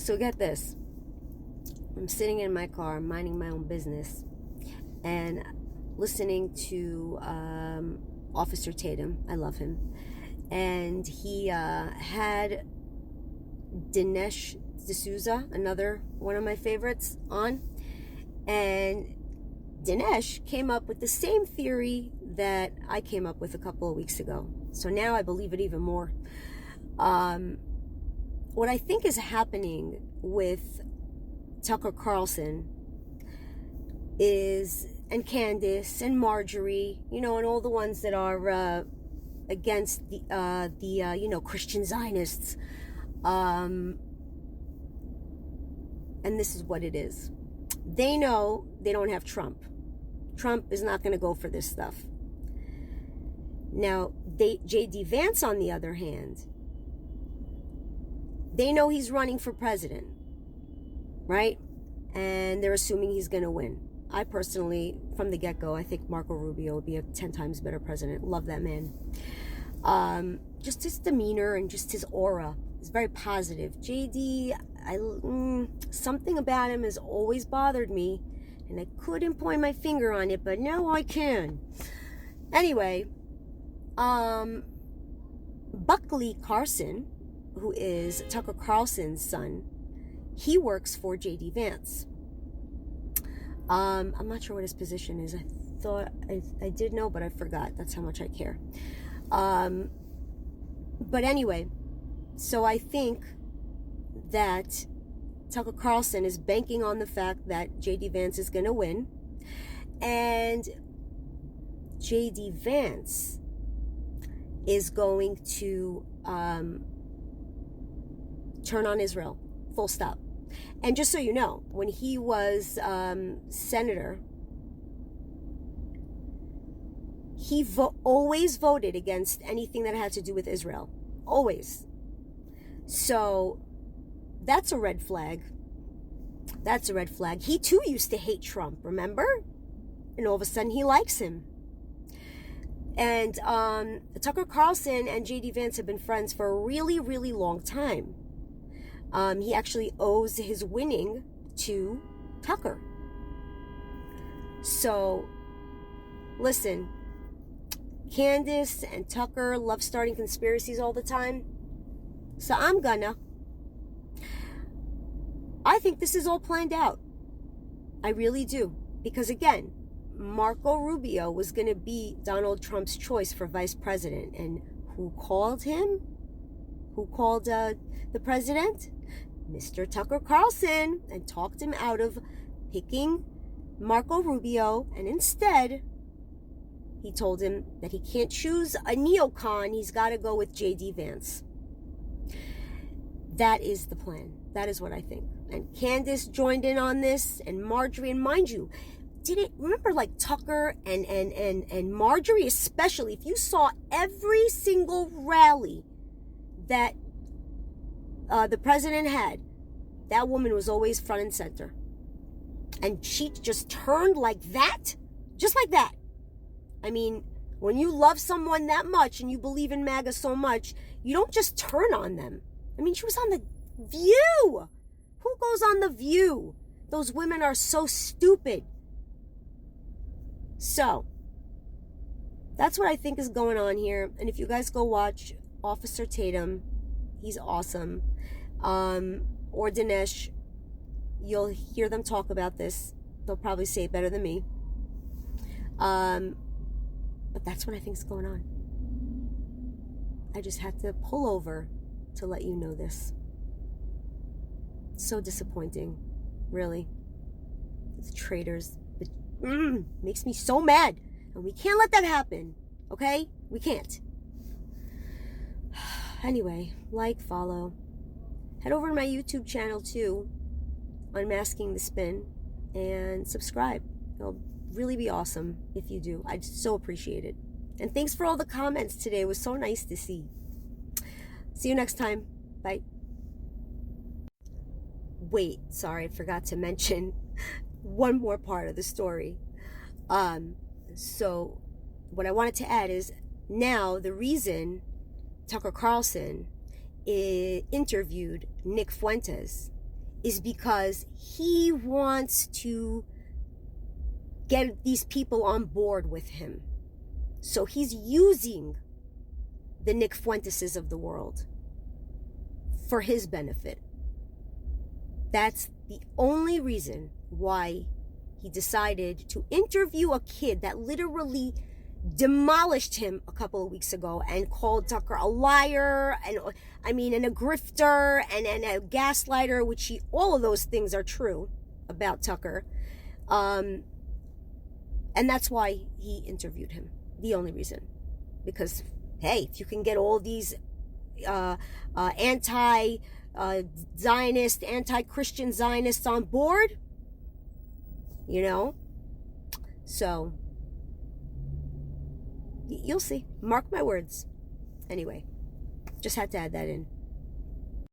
So get this. I'm sitting in my car, minding my own business, and listening to Officer Tatum. I love him. And he had Dinesh D'Souza, another one of my favorites, on. And Dinesh came up with the same theory that I came up with a couple of weeks ago. So now I believe it even more. What I think is happening with Tucker Carlson is, and Candace and Margorie, and all the ones that are against the Christian Zionists. And this is what it is. They know they don't have Trump. Trump is not going to go for this stuff. Now, JD Vance, on the other hand, they know he's running for president, right? And they're assuming he's going to win. I personally, from the get-go, I think Marco Rubio would be a 10 times better president. Love that man. Just his demeanor and just his aura is very positive. JD, something about him has always bothered me, and I couldn't point my finger on it, but now I can. Anyway, Buckley Carson, who is Tucker Carlson's son, he works for JD Vance. I'm not sure what his position is. I thought I did know, but I forgot. That's how much I care. But anyway, so I think that Tucker Carlson is banking on the fact that JD Vance is going to win. And JD Vance is going to turn on Israel, full stop. And just so you know, when he was senator, he always voted against anything that had to do with Israel. Always. So that's a red flag. That's a red flag. He too used to hate Trump, remember? And all of a sudden he likes him. And Tucker Carlson and JD Vance have been friends for a really, really long time. He actually owes his winning to Tucker. So, listen, Candace and Tucker love starting conspiracies all the time. So I think this is all planned out. I really do. Because again, Marco Rubio was going to be Donald Trump's choice for vice president. And who called him? Who called the president? Mr. Tucker Carlson, and talked him out of picking Marco Rubio. And instead, he told him that he can't choose a neocon. He's got to go with JD Vance. That is the plan. That is what I think. And Candace joined in on this, and Margorie, and mind you, remember like Tucker and Margorie especially, if you saw every single rally that the president had, that woman was always front and center. And she just turned like that, just like that. I mean, when you love someone that much and you believe in MAGA so much, you don't just turn on them. I mean, she was on The View. Who goes on The View? Those women are so stupid. So, that's what I think is going on here. And if you guys go watch Officer Tatum, he's awesome. Or Dinesh, you'll hear them talk about this. They'll probably say it better than me. But that's what I think is going on. I just had to pull over to let you know this. So disappointing, really. It's traitors. It makes me so mad. And we can't let that happen, okay? We can't. Anyway, follow. Head over to my YouTube channel too, Unmasking the Spin, and subscribe. It'll really be awesome if you do. I'd so appreciate it. And thanks for all the comments today. It was so nice to see. See you next time. Bye. Wait, sorry, I forgot to mention one more part of the story. So what I wanted to add is now the reason Tucker Carlson interviewed Nick Fuentes is because he wants to get these people on board with him. So he's using the Nick Fuenteses of the world for his benefit. That's the only reason why he decided to interview a kid that literally demolished him a couple of weeks ago and called Tucker a liar and a grifter and a gaslighter, which all of those things are true about Tucker. And that's why he interviewed him. The only reason. Because, hey, if you can get all these anti-Zionist, anti-Christian Zionists on board, so you'll see. Mark my words. Anyway, just had to add that in.